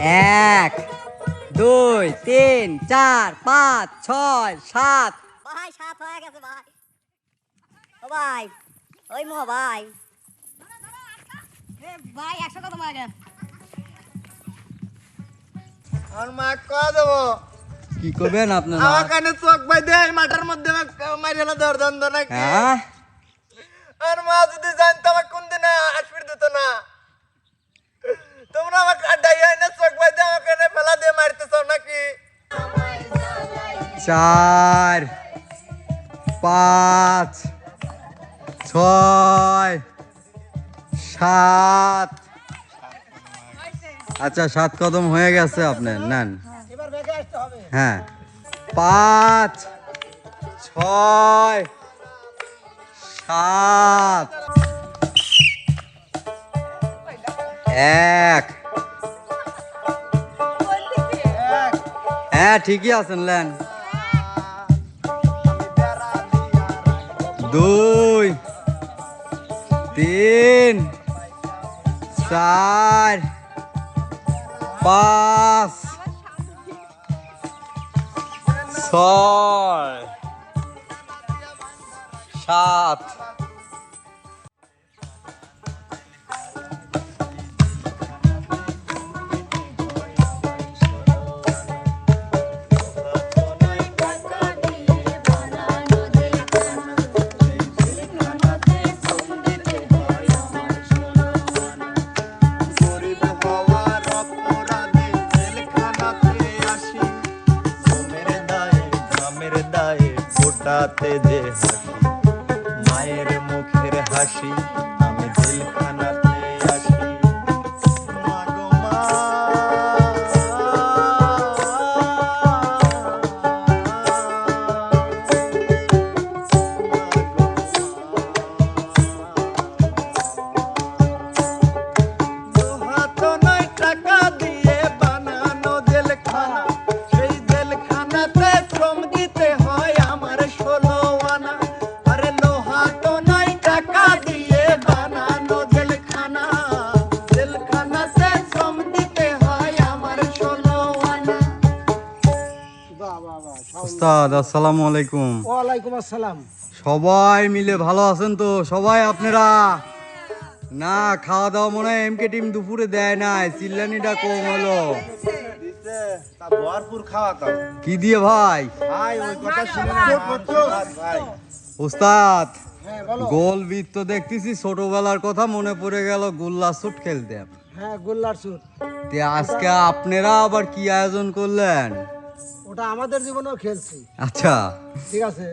এক, দুই, তিন, চার, পাঁচ, ছয়, সাত। ভাই সাত হয়ে গেছে ভাই। ও ভাই ওই মো ভাই ভাই 100 কত মারা গেল। আর মা কয়া দেবো কি করবেন আপনারা? আমার কানে চোখ বাই দে মাঠের মধ্যে মারিয়ালা দর দন্দ নাকি হ্যাঁ, আর মা যদি জানতো আমার কোন দিনে আসবির দিত না তোমরা আমাকে ডাইয়া না চোখ বাই দে আমার কানে ফেলা দিয়ে মারতেছ নাকি? 4, 5, 6, 7। আচ্ছা, 7 কদম হয়ে গেছে আপনার, নেন। এবার বেগে আসতে হবে। হ্যাঁ, 5, 6, 7, 1। হ্যাঁ, ঠিকই আছেন, লেন। 2, 3, 4, 5, 6, 7। গরিব হওয়ার অপরাধে জেলখানাতে আসি ঘুমের দায়ে ঘামের দায়ে ফোটাতে যে হাসি মায়ের মুখের হাসি আমি জেলখানাতে আসি মা গো মা হাতো নয় টাকা দিয়ে বানানো জেলখানা সেই জেলখানাতে শ্রম দিতে হয় আমার 16 আনা আরে লোহা তো নয় টাকা দিয়ে বানানো জেলখানা জেলখানাতে শ্রম দিতে হয় আমার 16 আনা। উস্তাদ, আসসালামু আলাইকুম। ওয়ালাইকুম আসসালাম। সবাই মিলে ভালো আছেন তো? সবাই আপনারা? না, খাওয়া দাওয়া মনে হয় এমকে টিম দুপুরে দেয় নাই, চিল্লানিটা কম হলো। দিতে তা ভরপুর খাওয়া দাও কি দিয়ে ভাই? ভাই ওই কথা শুনে না ভাই। উস্তাদ, হ্যাঁ বলো। গোল বৃত্ত দেখতেছি, ছোটবেলার কথা মনে পড়ে গেল, গোল্লা শুট খেলতাম। হ্যাঁ গোল্লার সুট তে আজকে আপনারা আবার কি আয়োজন করলেন? ওটা আমাদের জীবনেও খেলছি। আচ্ছা, ঠিক আছে,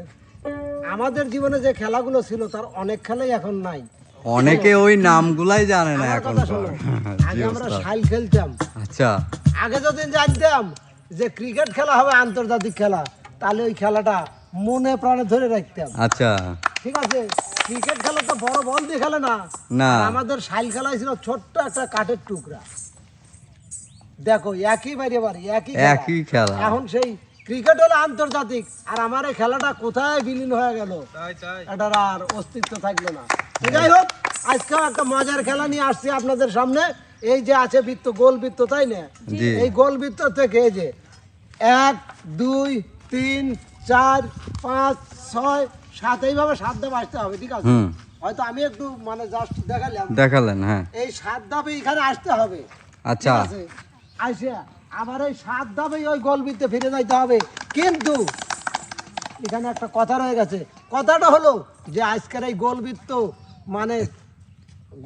আমাদের জীবনে যে খেলাগুলো ছিল তার অনেক খেলাই এখন নাই। অনেকে ওই নামগুলাই জানে না আমার এখন। কথা শোনো, আগে আমরা শাইল খেলতাম। আচ্ছা, আগে যদি জানতাম যে ক্রিকেট খেলা হবে আন্তর্জাতিক খেলা, তাহলে ওই খেলাটা মনে প্রাণে ধরে রাখতাম। আচ্ছা, ঠিক আছে, ক্রিকেট খেলা তো বড় বল দিয়ে খেলে না। না। আর আমাদের শাইল খেলাই ছিল ছোট্ট একটা কাঠের টুকরা। দেখো একই বাড়ি বাড়ি একই খেলা। এখন সেই ক্রিকেট হলো আন্তর্জাতিক, আর আমার এই খেলাটা কোথায় বিলীন হয়ে গেল, এটার আর অস্তিত্ব থাকলো না। তো যাই হোক, আজকে একটা মজার খেলা নিয়ে আসছি আপনাদের সামনে। এই যে আছে বৃত্ত, গোল বৃত্ত, তাই না? জি। এই গোল বৃত্ত থেকে এই যে 1, 2, 3, 4, 5, 6, 7 এইভাবে 7 ধাপ আসতে হবে। ঠিক আছে, হুম। হয়তো আমি একটু মানে জাস্ট দেখালাম। দেখালেন, হ্যাঁ। এই 7 ধাপে এখানে আসতে হবে। আচ্ছা, ঠিক আছে, আইসা আবার এই 7 ধাপে ওই গোল বৃত্তে ফিরে যাইতে হবে। কিন্তু এখানে একটা কথা রয়ে গেছে। কথাটা হলো যে আজকের এই গোল বৃত্ত মানে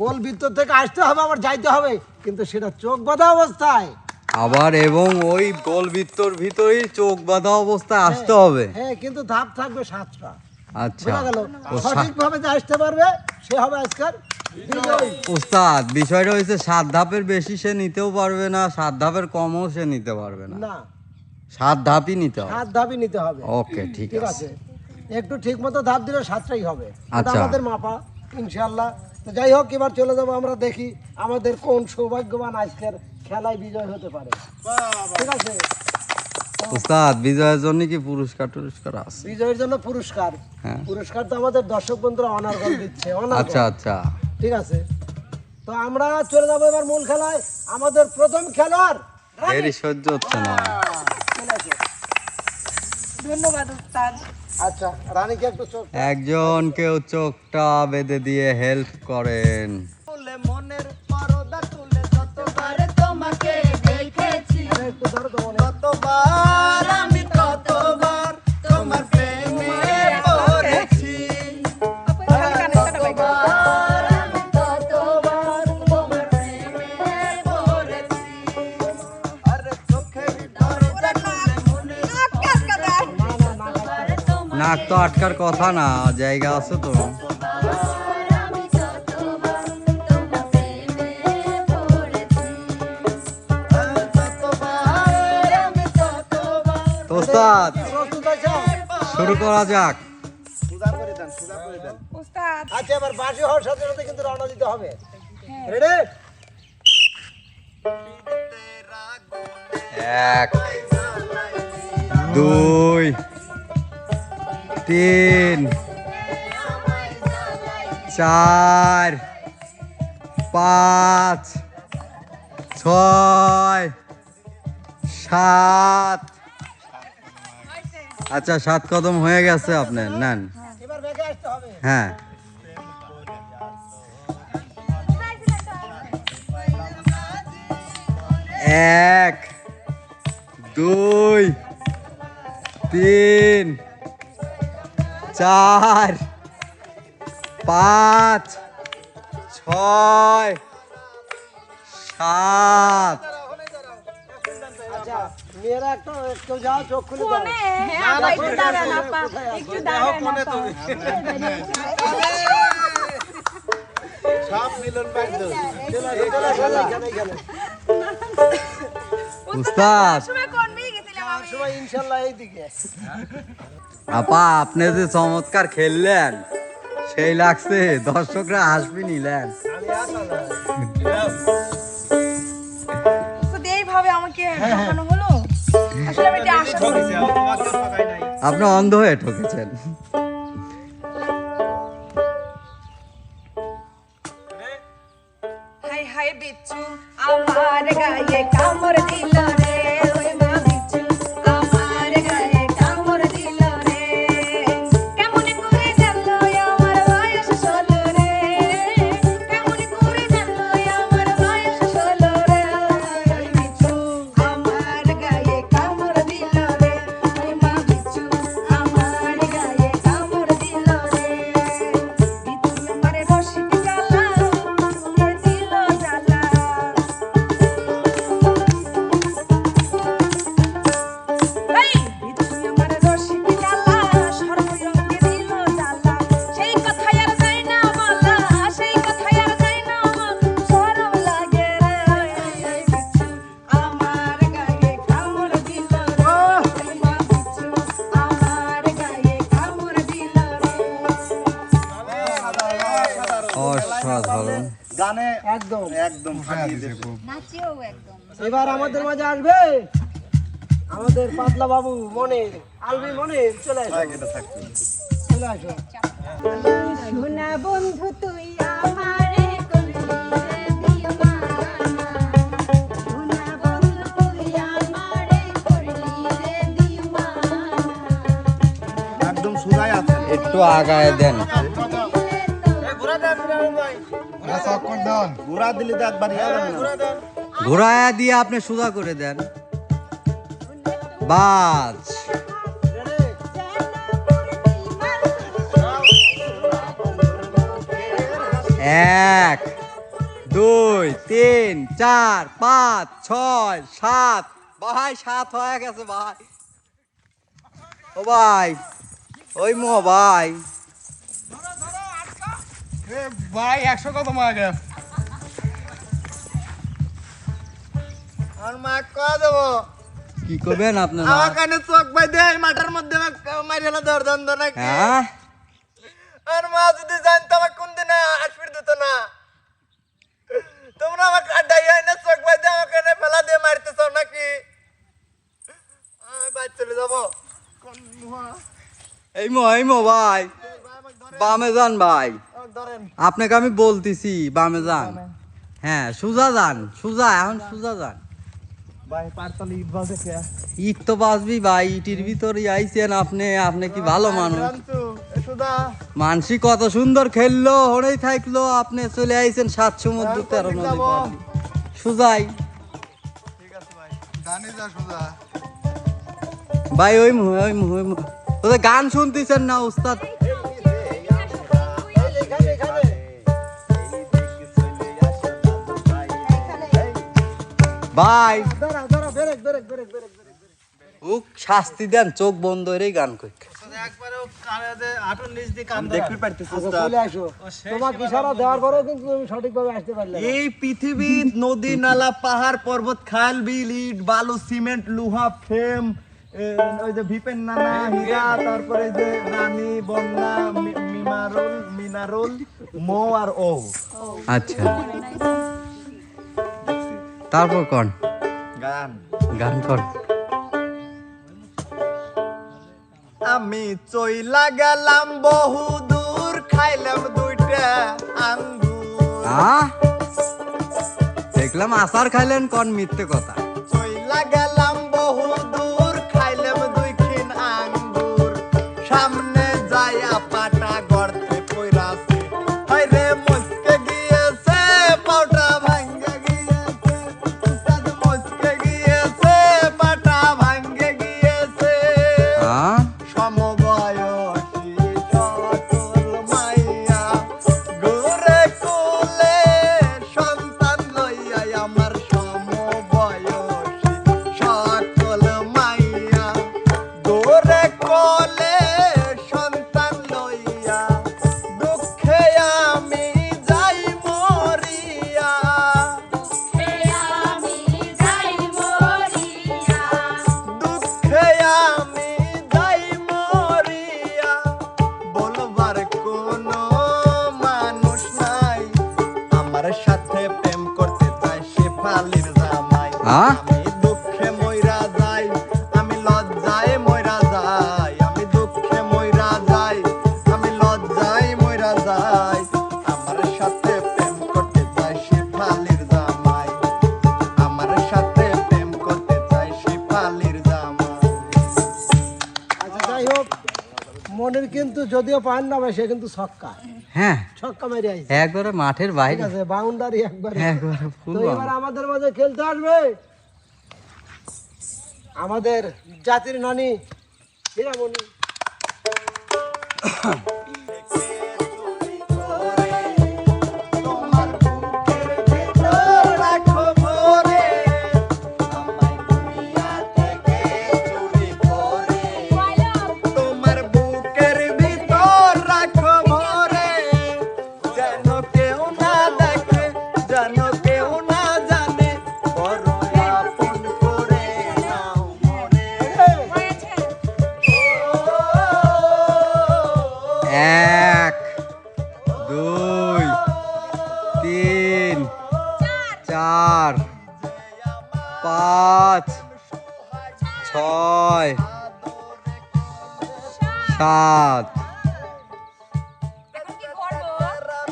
গোল বৃত্ত থেকে আসতে হবে, আবার যাইতে হবে, কিন্তু সেটা চোখ বাঁধা অবস্থায়। আবার এবং ওই গোল বৃত্তর ভিতরেই চোখ বাঁধা অবস্থায় আসতে হবে। হ্যাঁ, কিন্তু ধাপ থাকবে 7টা। আচ্ছা, বোঝা গেল? ও সঠিকভাবে যে আসতে পারবে সে হবে আজকের বিজয়ী। উস্তাদ, বিষয়টা হচ্ছে 7 ধাপের বেশি সে নিতেও পারবে না, 7 ধাপের কমও সে নিতে পারবে না। না, 7 ধাপই নিতে হবে। 7 ধাপই নিতে হবে। ওকে, ঠিক ঠিক আছে। আছে, একটু ঠিক মতো ধাপ দিলে 7টাই হবে। এটা আচ্ছা। আমাদের মাপা, ইনশাআল্লাহ। তো যাই হোক, এবার চলে যাবো আমরা, দেখি আমাদের কোন সৌভাগ্যবান আজকের খেলায় বিজয় হতে পারে। ঠিক আছে, উস্তাদ, বিজয়ের জন্য কি পুরস্কার টুরস্কার আছে? বিজয়ের জন্য পুরস্কার, হ্যাঁ। পুরস্কার তো আমাদের দর্শক বন্ধুরা অনার্গল দিচ্ছে, অনার্গল। আচ্ছা আচ্ছা, ঠিক আছে, তো আমরা চলে যাবো এবার মূল খেলায়। আমাদের প্রথম খেলোয়াড় এরই সহ্য হচ্ছে না। ধন্যবাদ উস্তাদ। আচ্ছা রানীকে একটু চোখ একজন কেউ চোখটা বেঁধে দিয়ে হেল্প করেন। তুলে মনের পরদা তুলে যতবার তোমাকে দেখেছি ততবার আমি ততবার তোমার প্রেমে পড়েছি ততবার আমি ততবার তোমার প্রেমে পড়েছি আরে চোখের দরজা খুলে মনের নাক তো আটকার কথা না, জায়গা আছে তো। তো ওস্তাদ শুরু করা যাক। সুদা করে দেন সুদা করে দেন উস্তাদ আচ্ছা এবার বাঁশি হওয়ার সাথে সাথে কিন্তু রওনা দিতে হবে রেডি 1 2 3 4 5 6 7। আচ্ছা 7 কদম হয়ে গেছে আপনার, নেন। এবার বেগে আসতে হবে হ্যাঁ, এক 2 3 4 5 6 7। আচ্ছা মেয়েরা একটু যাও চোখ খুলে দাও হ্যাঁ আপা একটু দাঁড়ান আপা, একটু দাঁড়ান আপা। সব মিলন বাইর দাও চলে এখানে উস্তাদ সময় কোন দিকে গেছিলাম আর সময় ইনশাআল্লাহ এইদিকে আপা, আপনি যে চমৎকার খেললেন সেই লাগছে, দর্শকরা হাসবি নিলেন। তো এইভাবে আমাকে ঠকানো হলো, আসলে আমি এটা আশা করিনি। আপনি অন্ধ হয়ে ঠকেছেন। হাই হাই বিচ্ছু আমার গায়ে কামড় দিল রে, ওই মা বিচ্ছু আমার গায়ে কামড় দিল রে। কেমন করে জানলো আমার বয়স 16 রে, কেমন করে জানলো আমার বয়স 16 রে। ওই বিচ্ছু আমার গায়ে কামড় দিল রে, ওই মা বিচ্ছু আমার গায়ে কামড় দিল রে। বিচ্ছু আমারে রশিদ জ্বালা দিল জ্বালা। এই বিচ্ছু আমারে রশিদ জ্বালা, সর্বঙ্গে দিল জ্বালা। সেই কথাই আর যায় না বলা, সেই কথাই আর যায় না শরম লাগে রে। এই বিচ্ছু আমার গায়ে কামড় দিল রে, ওই মা বিচ্ছু আমার গায়ে কামড় দিল রে। অসাধারণ। গানে একদম একদম ফাটিয়ে দেবে নাচিও একদম এবার আমাদের মাঝে আসবে আমাদের পাতলা বাবু মনির আলবি মনির চলে আসো চলে আসো সোনা বন্ধু তুই আমারে করলি রে দিওয়ানা, সোনা বন্ধু তুই আমারে করলি রে দিওয়ানা। একদম সুদাই আছে একটু আগায় দেন। ঘোরা দিলে তো একবার ঘোরায়া দিয়ে আপনি সোজা করে দেন। বাস। 1 2 3 4 5 6 7। ভাই 7 হয়ে গেছে ভাই। ও ভাই, ওই মো ভাই ভাই 100 কত মাগে আর মা কয়া দেবো কি করবেন আপনারা? আমার কানে চোখ বাই দে মাঠের মধ্যে মারিলা ধর দন্দ নাকি হ্যাঁ, আর মা যদি জানতো আমার কোন দিনে আসবির দিত না তোমরা আমার কাটাই হয় না চোখ বাই দে আমার কানে ফেলা দিয়ে মারতেছ নাকি আমি বাইর চলে যাবো এই মো ভাই, বামে যান ভাই। ধরেন আপনাকে আমি বলতেছি বামে যান। হ্যাঁ, সোজা যান, সোজা, এখন সোজা যান। ভাই পারতালি ঈদ বাজে কে ঈদ তো বাজবি ভাই, ইটির ভিতরে আইছেন আপনি, আপনি কি ভালো মানুষ। জানতো এসুদা মানসি কত সুন্দর খেললো, হরেই থাকলো, আপনি চলে আইছেন 7 সমুদ্র 13 নদী পার দিয়ে। সুজাই ঠিক আছে ভাই জানি যা সুদা ভাই, ওদের গান শুনতেছেন না উস্তাদ? ভাই ওক শাস্তি দেন, চোখ বন্ধ হয়ে গান কই। একবারে কানে দে আটন নিচ দি কান দেখবি পারতেছিস এই পৃথিবীর নদী নালা পাহাড় পর্বত খাল বিল ইট বালু সিমেন্ট লোহা ফ্রেম ওই যে ভিপেন নানা হীরা তারপরে যে রানী বন্যা মিনারুল মো আর ও আচ্ছা, তারপর কোন গান গান কর। আমি চইলা গেলাম বহু দূর খাইলাম দুইটা আঙ্গুর দেখলাম আচার খাইলেন, কোন মিথ্যে কথা। চইলা গেলাম বহু দূর খাইলাম দুইখিন আঙ্গুর সামনে যাইয়া পাটা গড়তে পইরাছে হায়রে মস্কে গিয়েছে পাটা ভাঙ্গে গিয়েছে উস্তাদ মস্কে গিয়েছে পাটা ভাঙ্গে গিয়েছে সমবয়সী সকল মাইয়া ঘুরে কোলে সন্তান লইয়া আমার সমবয়সী সকল মাইয়া ঘুরে কোলে সন্তান লইয়া দুঃখে আমি যাই মরিয়া দুঃখে আমি যাই মরিয়া বলবার কোনো মানুষ নাই আমার সাথে প্রেম করতে চাই সে ফালির জামাই আমি দুঃখে মইরা যাই আমি লজ্জায় মইরা যাই আমি দুঃখে মইরা যাই আমি লজ্জায় মইরা যাই আমার সাথে প্রেম করতে চাই সে ফালির জামাই আমার সাথে প্রেম করতে চাই সে ফালির জামাই আচ্ছা যাই হোক, মনের কিন্তু যদিও পান না ভাই, সে কিন্তু ছক্কা হ্যাঁ, ছক্কা মেরে আইছে, একবারে মাঠের বাইরে, ঠিক আছে, বাউন্ডারি একবারে। একবারে ফুল তো এবার আমাদের মাঝে খেলতে আসবে আমাদের জাতির ননি হীরামণি। তোমার বুকের ভিতর রাখো ভরে আমায় দুনিয়া থেকে চুরি করে তোমার বুকের ভিতর রাখো ভরে যেন কেউ না দেখে যেন কেউ না জানে বড় আপন করে নাও মনে এক, দুই, তিন, চার, পাঁচ, ছয়, সাত।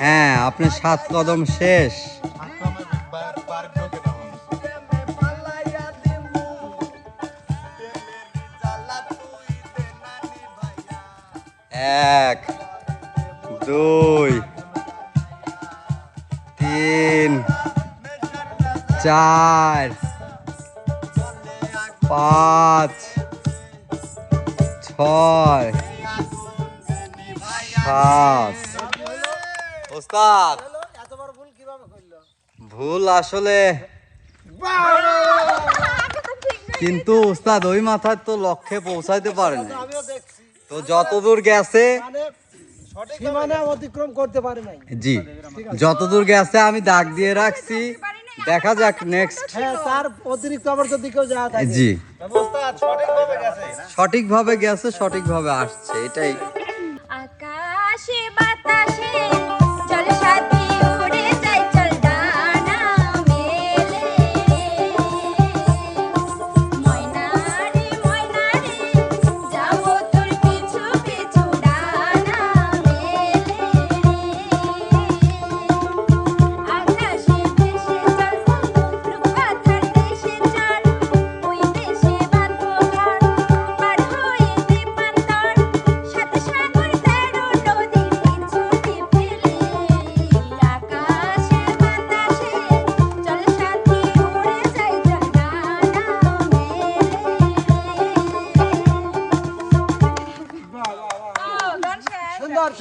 হ্যাঁ, আপনি 7 কদম শেষ। এক, দুই, তিন, চার, পাঁচ, ছয়, সাত। ওস্তাদ, এত বড় ভুল কিভাবে করলো? ভুল আসলে, কিন্তু ওস্তাদ ওই মাথায় তো লক্ষ্যে পৌঁছাইতে পারে না, আমিও দেখছি, তো যতদূর গেছে মানে সীমানা অতিক্রম করতে পারে নাই। জি, যতদূর গেছে আমি দাগ দিয়ে রাখছি, দেখা যাক নেক্সট। হ্যাঁ, তার অতিরিক্ত আবার যদি কেউ যাওয়া থাকে। জি, সঠিকভাবে গেছে সঠিকভাবে গেছে, সঠিকভাবে আসছে, এটাই। আকাশে বাতাসে জলসাথী উড়ে যায় চল ডানা মেলে ময়নারে ময়নারে যাবো তোর পিছু পিছু ডানা মেলে আকাশে ভেসে চল রূপকথার দেশে চল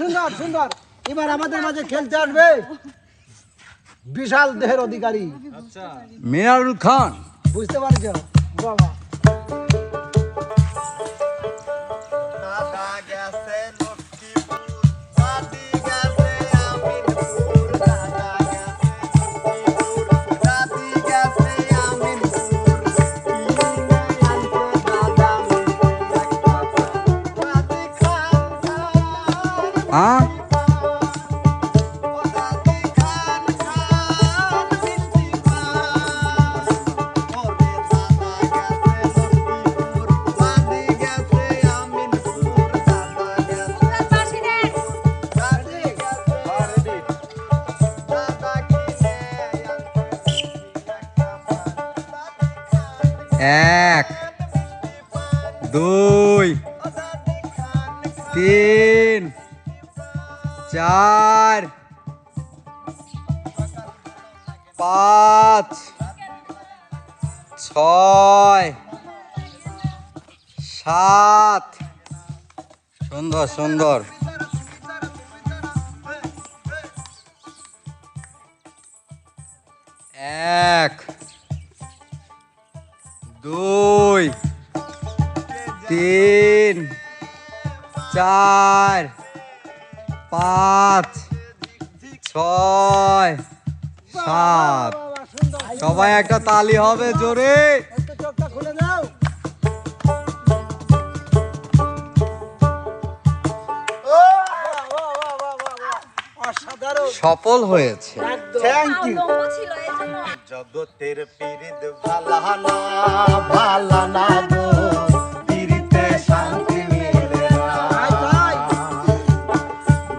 সুন্দর সুন্দর। এবার আমাদের মাঝে খেলতে আসবে বিশাল দেহের অধিকারী। মিনারুল খান। বুঝতে পারছো বাবা? দাদা গেছে লক্ষ্মীপুর, দাদি গেছে আমিনপুর, দাদা গেছে লক্ষ্মীপুর, দাদি গেছে আমিনপুর, কি নাই আনছে দাদা মিষ্টি একটা পান। দাদি খান খান, হ্যাঁ ও দাদি খান খান মিষ্টি পান। ওরে দাদা গেছে লক্ষ্মীপুর, দাদি গেছে আমিনপুর, দাদা গেছে বাসি রে দাদি গেছে দাদা কিনে আনছে একটা পান। 1 2 3 4 5 6 7 সুন্দর সুন্দর। 1 2 3 4 5 6 7। সবাই একটা তালি হবে জোরে। একটু চোখটা খুলে দাও। অসাধারণ। সফল হয়েছে। Thank you. লম্বা ছিল এই জন্য জগতের পীড়িত ভালানা ভালানা গো, পীড়িতে শান্তি মিলে না।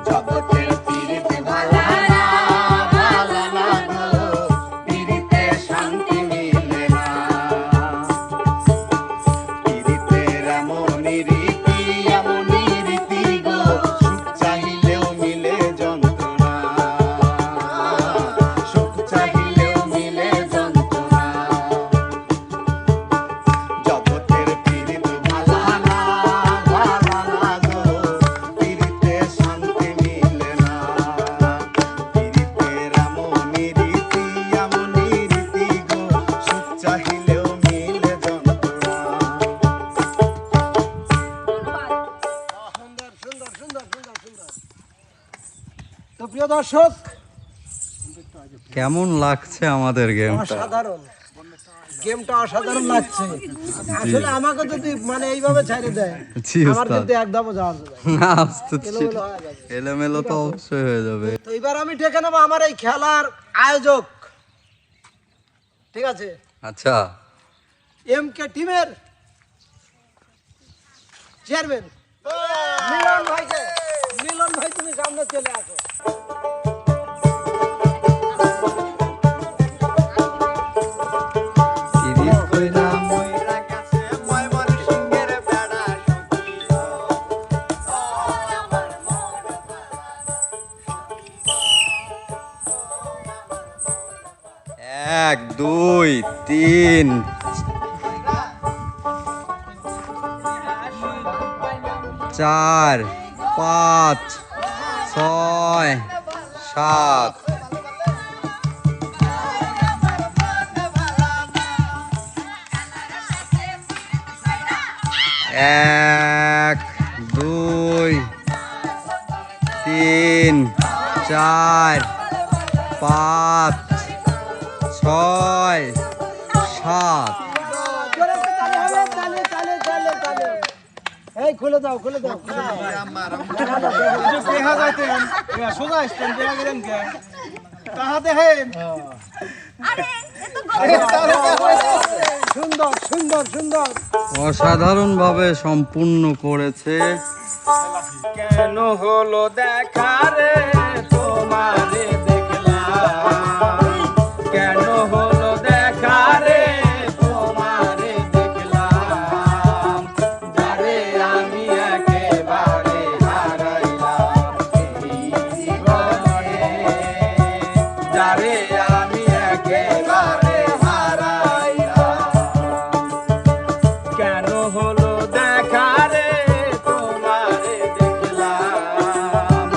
জগতের পীড়িত ভালানা ভালানা গো, পীড়িতে শান্তি মিলে না। পীড়িতের এমনই রীতি গো, সুখ চাহিলেও মিলে যন্ত্রণা, সুখ চাহিলেও মিলে যন্ত্রণা। জগতের পীড়িত ভালানা ভালানা গো, পীড়িতে শান্তি মিলে না। পীড়িতের এমনই রীতি গো, সুখ চাহিলেও মিলে যন্ত্রণা। সুন্দর সুন্দর সুন্দর সুন্দর সুন্দর। তো প্রিয় দর্শক, কেমন লাগছে আমাদের গেমটা? অসাধারণ গেমটা, অসাধারণ লাগছে। আসলে আমাকে যদি মানে এইভাবে ছেড়ে দেয়, জি, আমার উস্তাদ। কিন্তু একদমও যাওয়া যাবে না। না আস্তে এলোমেলো হয়ে যাবে। এলোমেলো তো অবশ্যই হয়ে যাবে। তো এবার আমি ডেকে নেবো আমার এই খেলার আয়োজক, ঠিক আছে, আচ্ছা এমকে টিমের চেয়ারম্যান মিলন ভাইকে। মিলন ভাই, তুমি সামনে চলে আসো। তিরিশ কইরা ময়রা গেছে ময়মনসিংহের বেড়া সখী। 1 2 3 4 5 6 7। এক 2 3 4 5 6 7। জোরে একটু তালি হবে, তালি তালি তালি তালি। এই খুলে দাও খুলে দাও খুলে দাও। আমার দেখা যাইতেন সোজা স্ট্যান্ড দেখা গেলেন কে তাহা দেখেন। আরে এ তো সুন্দর সুন্দর সুন্দর। অসাধারণভাবে সম্পূর্ণ করেছে। কেন হলো দেখা রে তোমারে দেখলাম, কেন হলো দেখা রে তোমারে দেখলাম, যারে আমি একেবারে হারাইলাম এই জীবনে, যারে আমি একেবারে হারাইলাম। কেন হলো দেখা রে তোমারে দেখলাম,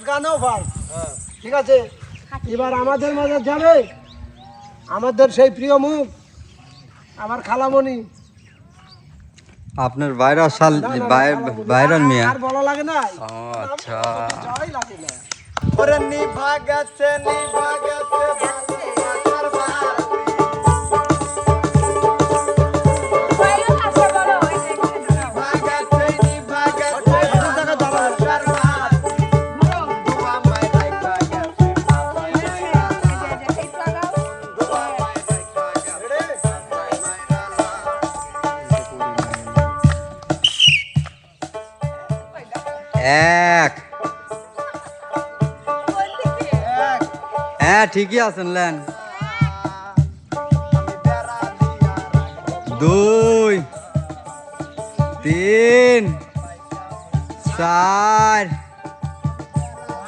গানও ফার্স্ট। ঠিক আছে, এবার আমাদের মাঝে যাবে আমাদের সেই প্রিয় মুখ আমার খালামণি। আপনার ভাইরাল শাল ভাইরাল মিয়া। আর বলা লাগে না। ও আচ্ছা, জয় লাগে না। ওরে নিভা গেছে ভালোবাসার বাতি। নিভা গেছে ভালোবাসার বাতি। বন্ধু আমায় রাইখা গেছে, বাবাই মাইরা বাবাই রাইখা গেছে, বাবাই মাইরা। এক। হ্যাঁ ঠিকই আছেন লেন। 2 3 4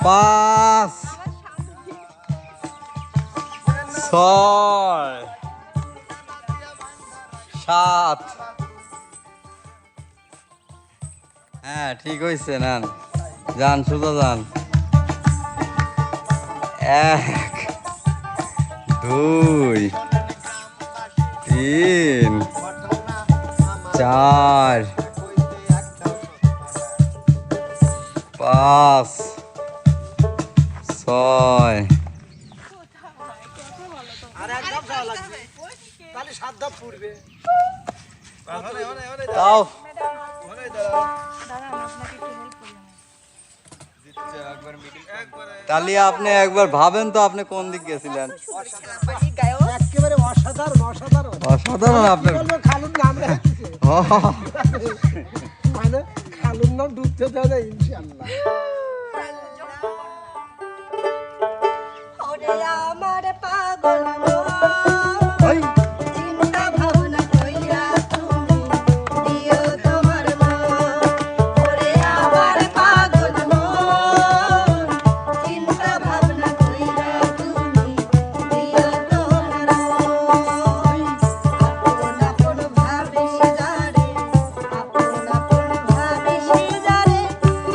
5 6 7। হ্যাঁ ঠিক হয়েছে, নেন যান, সোজা যান। 1 2 3 4 5 6। আর একদম যাওয়া লাগবে, তাহলে 7 ধাপ পড়বে। তাও তাহলে আপনি একবার ভাবেন তো আপনি কোন দিক গেছিলেন। একেবারে অসাধারণ অসাধারণ অসাধারণ আপনার। বলবো খালুর নাম রাখছে, মানে খালুর নাম ডুবতে দেয় না ইনশাআল্লাহ। ওরে আমার পাগল মন, ওই, চিন্তা ভাবনা কইরা তুমি দিও তোমার মন। ওরে আমার পাগল মন, চিন্তা ভাবনা কইরা তুমি দিও তোমার মন। আপন আপন ভাবিস যারে, আপন আপন ভাবিস যারে,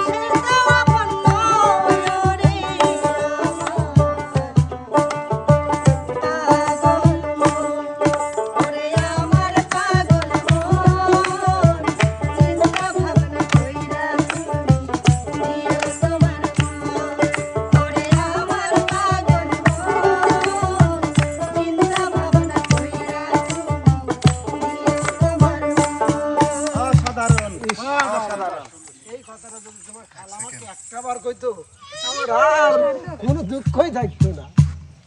সে তো আপন নয় রে অসাধারণ। এই কথাটা যদি তোমার খালা আমাকে একটাবার কইতো আমার আর কোনো দুঃখই থাকতো না।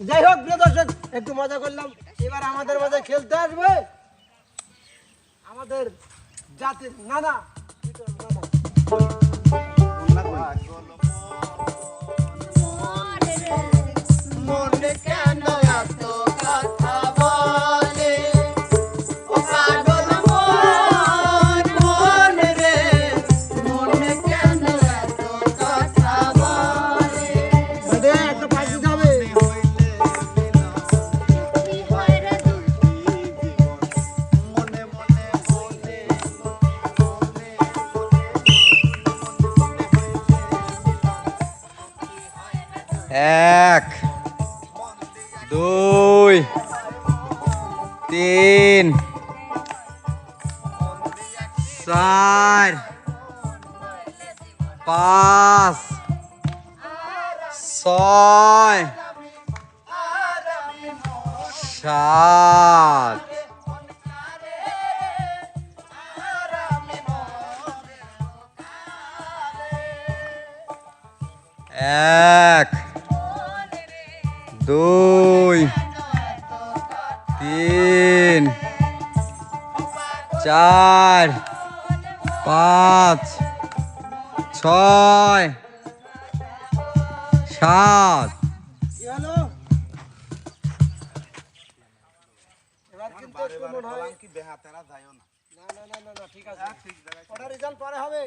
যাই হোক প্রিয় দর্শক, একটু মজা করলাম। এবার আমাদের মাঝে খেলতে আসবে আমাদের জাতির নানা মনে কেন এত কথা বলে, ও পাগল মন, মন রে, মনে কেন এত কথা বলে। মানে একটা পাখি যাবে। মনে মনে বলে, এক 2 3 4 5 6 7। এক 2 3 4 5 6 7। কি হলো? এবার কিন্তু একটু মনে হয় না না না না না, ঠিক আছে, ওটা রেজাল্ট পরে হবে,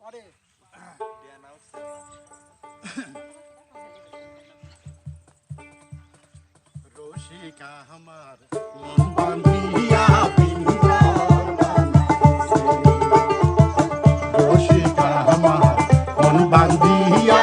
পরে। রসিকা আমার মন বাঁধিয়া রসিকা আমার মন বাঁধিয়া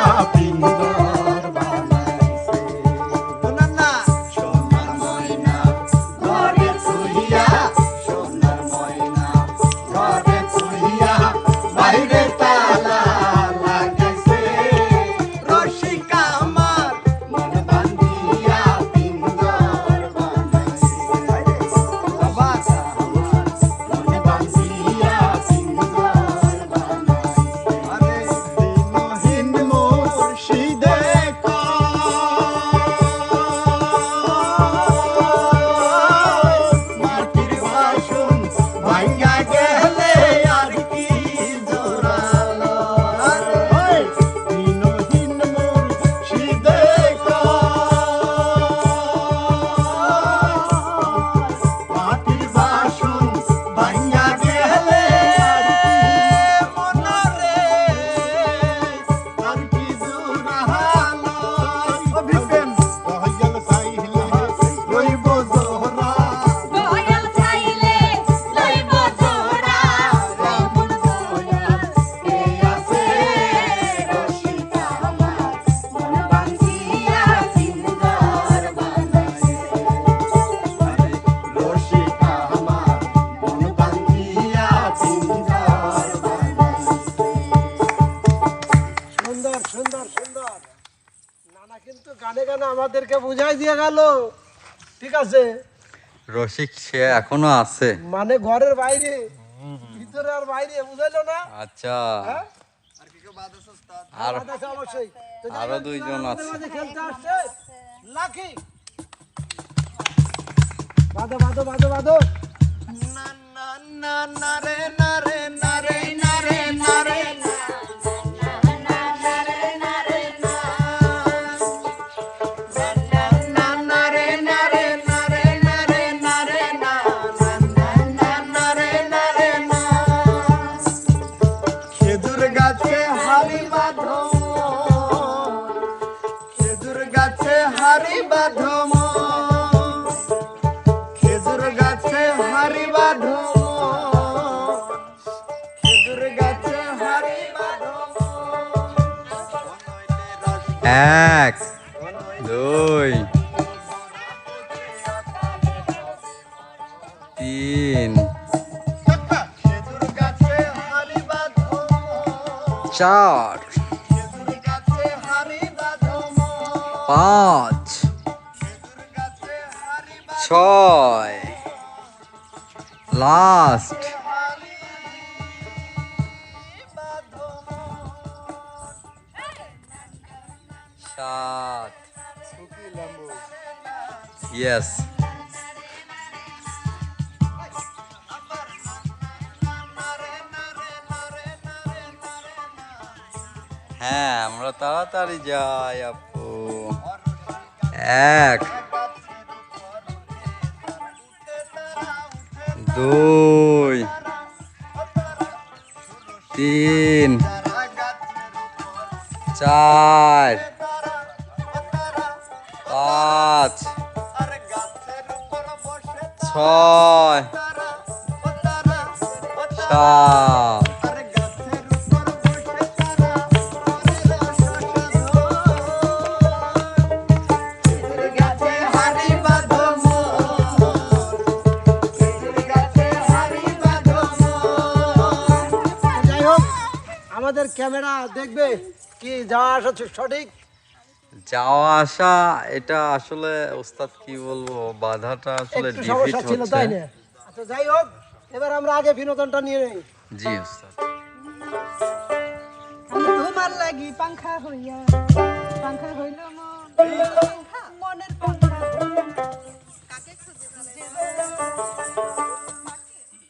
আমাদেরকে বুঝাই দিয়ে গেল, ঠিক আছে? রসিক সে এখনো আছে। মানে ঘরের বাইরে, ভিতরে আর বাইরে, বুঝাইলো না? আচ্ছা, হ্যাঁ? আর বাদ আছে অবশ্যই। তো যাই আরো হোক, দুইজন এবার আমাদের আছে। মাঝে খেলতে আসছে লাকি। বাদো বাদো বাদো বাদো। না না না না রে না রে না রে না রে না রে না খেজুর গাছে হারি বাঁধো, খেজুর গাছে হারি বাঁধো, খেজুর গাছে হারি বাঁধো, খেজুর গাছে হারি বাঁধো। 1 2 3 খেজুর গাছে হারি বাঁধো, 4 খেজুর গাছে হারি বাঁধো, 5 খেজুর গাছে হারি বাঁধো, 6 লাস্ট হারি বাঁধো। 7 ইয়েস। হ্যাঁ, আমরা তাড়াতাড়ি যাই আপু। 1 2 3 4 5 6 7 যাই হোক, আমাদের ক্যামেরা দেখবে কি যাওয়া আসা সঠিক। যাওয়া আসা এটা আসলে ওস্তাদ কি বলবো, বাধাটা আসলে একটু ডিফিট সমস্যা ছিল, হচ্ছে। তাই না? আচ্ছা যাই হোক, এবার আমরা আগে বিনোদনটা নিয়ে নেই। জি ওস্তাদ। তোমার লাগি পাংখা হইয়া, পাংখা হইল মনের পাংখা কাকে খুঁজে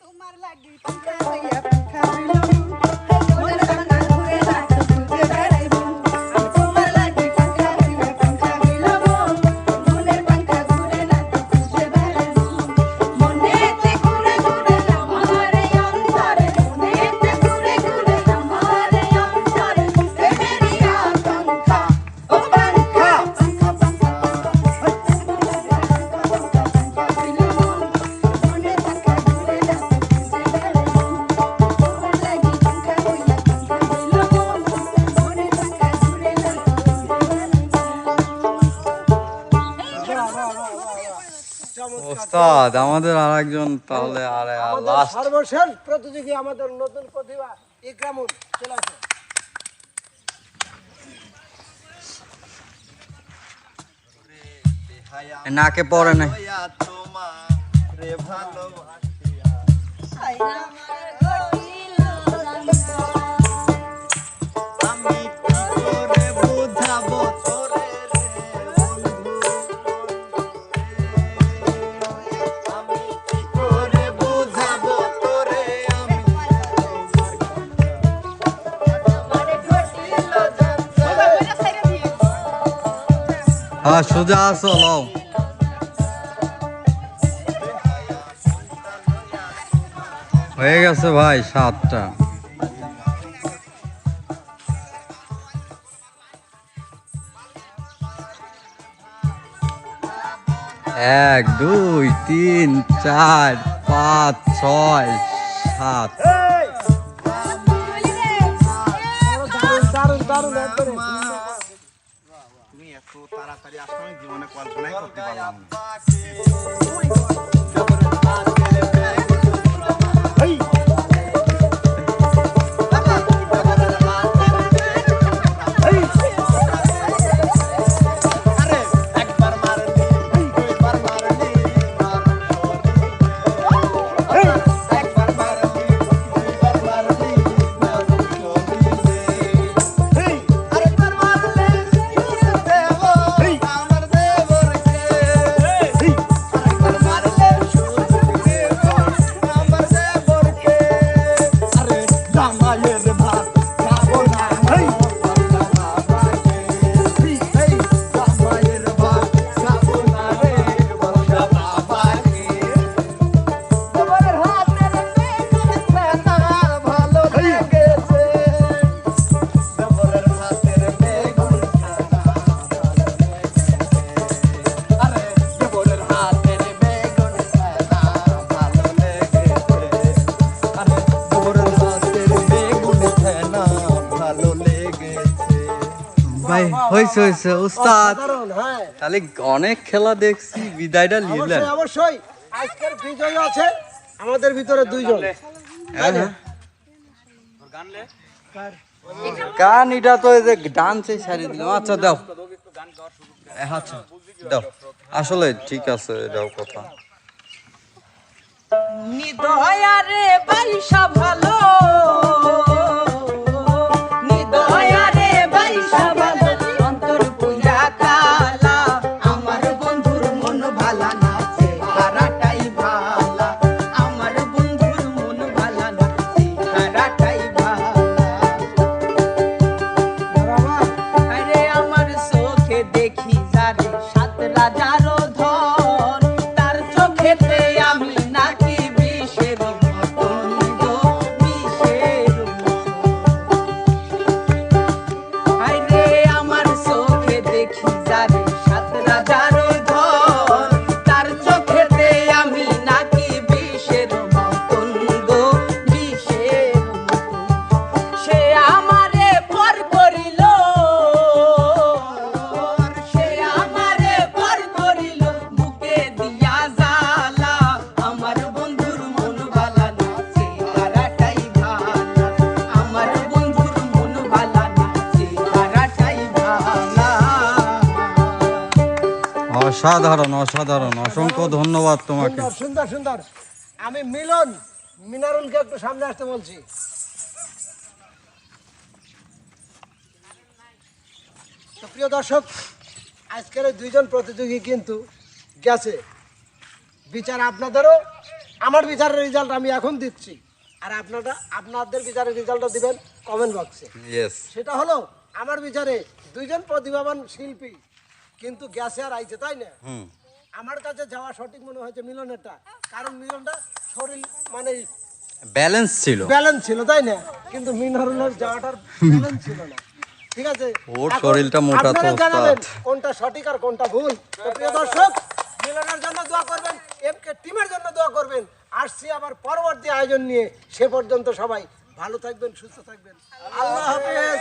তোমার লাগি পাংখা হইয়া, পাংখা হইল মনের পাংখা ঘুরে না খুঁজে বেড়াইব। তোমার লাগি পাংখা হইয়া, পাংখা হইল মনের পাংখা ঘুরে না খুঁজে বেড়াইব। মনেতে ঘুরে ঘুরে আমারে অন্তরে, মনেতে ঘুরে ঘুরে আমারে অন্তরে, প্রেমেরই আকাঙ্ক্ষা, ও পাংখা, পাংখা, পাংখা, মনের পাংখা ঘুরে না খুঁজে বেড়াইব। তোমার লাগি পাংখা হইয়া, পাংখা হইল মনের পাংখা ঘুরে না ওস্তাদ আমাদের আরেকজন তাহলে আর আমাদের লাস্ট। সর্বশেষ প্রতিযোগী, আমাদের নতুন প্রতিভা ইকরামুল, চলে আসো। নাকে পড়ে না। তোমারে ভালোবাসিয়া আমি কি করে বুঝাবো তোরে রে বন্ধু, আমি কি করে বুঝাবো তোরে, আমি হ্যাঁ সোজা আসো লও। হয়ে গেছে ভাই 7টা। 1 2 3 4 5 6 7। দারুণ দারুণ দারুণ একবারে। তুমি এত তাড়াতাড়ি আসলে আমি জীবনে কল্পনাই করতে পারলাম না। ভাই হয়েছে হয়েছে উস্তাদ, অসাধারণ, হ্যাঁ তাহলে অনেক খেলা দেখছি, বিদায়টা নিলেন। অবশ্যই অবশ্যই আজকের বিজয়ী আছে আমাদের ভিতরে দুইজন। হ্যাঁ, হ্যাঁ। গান এটা তো এই যে ডান্সে সারি দিলাম। আচ্ছা দাও, আচ্ছা দাও, আসলে ঠিক আছে, দাও কথা। নিদয়ারে বাইসা ভালো, নিদয়ারে বাইসা ভালো, অন্তর পুরা কালা, আমার বন্ধুর মন ভালা না, চেহারাটাই ভালা, আমার বন্ধুর মন ভালা না, চেহারাটাই ভালা। আরে আমার চোখে দেখি যারে সাত রাজারও ধন, তার চোখেতে আমি নাকি বিষের মতন গো, বিষের মতন। আরে আমার চোখে দেখি যারে সাত রাজারও ধন, তার চোখেতে আমি নাকি বিষের মতন গো, বিষের মতন। সে আমারে পর করিল, সে আমারে পর করিল, বুকে দিয়া জ্বালা, আমার বন্ধুর মন ভালা না, চেহারাটাই ভালা, আমার বন্ধুর মন ভালা না, চেহারাটাই ভালা। অসাধারণ অসাধারণ, অসংখ্য ধন্যবাদ তোমাকে। সুন্দর সুন্দর সুন্দর। আমি মিনারুলকে একটু সামনে আসতে বলছি। তো প্রিয় দর্শক, আজকের এই দুইজন প্রতিযোগী কিন্তু গেছে, বিচার আপনাদেরও, আমার বিচারের রেজাল্ট আমি এখন দিচ্ছি, আর আপনাদের বিচারের রেজাল্টটা দিবেন কমেন্ট বক্সে। ইয়েস, সেটা হলো আমার বিচারে দুইজন প্রতিভাবান শিল্পী কিন্তু গেছে আর আইছে, তাই না? আমার কাছে যাওয়া সঠিক মনে হয়েছে মিলনেরটা, কারণ মিলনটা শরীর মানে ব্যালেন্স ছিল। ব্যালেন্স ছিল, তাই না? কিন্তু মিনহারুলের যাওয়াটার ব্যালেন্স ছিল না। ঠিক আছে, ওর এখন শরীরটা মোটা তো, আপনারা ওস্তাদ। জানাবেন কোনটা সঠিক আর কোনটা ভুল। তো প্রিয় দর্শক, মিলনের জন্য দোয়া করবেন, এমকে টিমের জন্য দোয়া করবেন। আসছি আবার পরবর্তী আয়োজন নিয়ে, সে পর্যন্ত সবাই ভালো থাকবেন, সুস্থ থাকবেন। আল্লাহ হাফেজ।